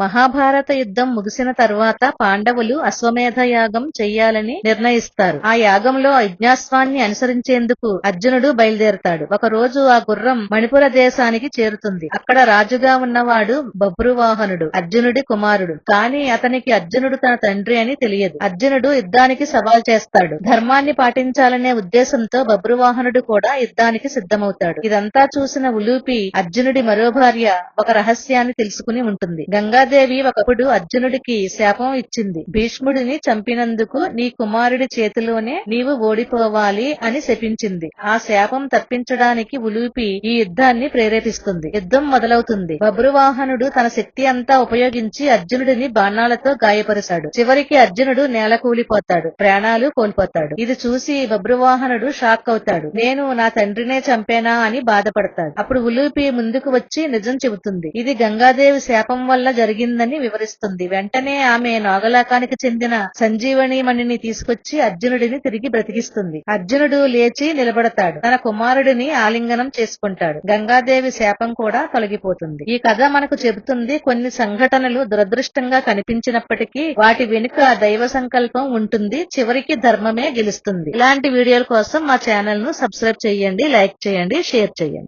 మహాభారత యుద్ధం ముగిసిన తర్వాత పాండవులు అశ్వమేధ యాగం చెయ్యాలని నిర్ణయిస్తారు. ఆ యాగంలో యజ్ఞాశ్వాన్ని అనుసరించేందుకు అర్జునుడు బయలుదేరతాడు. ఒక రోజు ఆ గుర్రం మణిపుర దేశానికి చేరుతుంది. అక్కడ రాజుగా ఉన్నవాడు బభ్రువాహనుడు, అర్జునుడి కుమారుడు. కానీ అతనికి అర్జునుడు తన తండ్రి అని తెలియదు. అర్జునుడు యుద్ధానికి సవాల్ చేస్తాడు. ధర్మాన్ని పాటించాలనే ఉద్దేశంతో బభ్రువాహనుడు కూడా యుద్ధానికి సిద్ధమవుతాడు. ఇదంతా చూసిన ఉలూపి అర్జునుడి మరో భార్య ఒక రహస్యాన్ని తెలుసుకుని ఉంటుంది. గంగాదేవి ఒకప్పుడు అర్జునుడికి శాపం ఇచ్చింది. భీష్ముడిని చంపినందుకు నీ కుమారుడి చేతిలోనే నీవు ఓడిపోవాలి అని శపించింది. ఆ శాపం తప్పించడానికి ఉలూపి ఈ యుద్ధాన్ని ప్రేరేపిస్తుంది. యుద్ధం మొదలవుతుంది. బభ్రువాహనుడు తన శక్తి అంతా ఉపయోగించి అర్జునుడిని బాణాలతో గాయపరిచాడు. చివరికి అర్జునుడు నేల కూలిపోతాడు, ప్రాణాలు కోల్పోతాడు. ఇది చూసి బభ్రువాహనుడు షాక్ అవుతాడు. నేను నా తండ్రినే చంపేనా అని బాధపడతాడు. అప్పుడు ఉలూపి ముందుకు వచ్చి నిజం చెబుతుంది. ఇది గంగాదేవి శాపం వల్ల జరిగిందని వివరిస్తుంది. వెంటనే ఆమె నాగలోకానికి చెందిన సంజీవని మణిని తీసుకొచ్చి అర్జునుడిని తిరిగి బ్రతికిస్తుంది. అర్జునుడు లేచి నిలబడతాడు. తన కుమారుడిని ఆలింగనం చేసుకుంటాడు. గంగాదేవి శాపం కూడా తొలగిపోతుంది. ఈ కథ మనకు చెబుతుంది, కొన్ని సంఘటనలు దురదృష్టంగా కనిపించినప్పటికీ వాటి వెనుక దైవ సంకల్పం ఉంటుంది. చివరికి ధర్మమే గెలుస్తుంది. ఇలాంటి వీడియోల కోసం మా ఛానల్ ను సబ్స్క్రైబ్ చేయండి, లైక్ చేయండి, షేర్ చేయండి.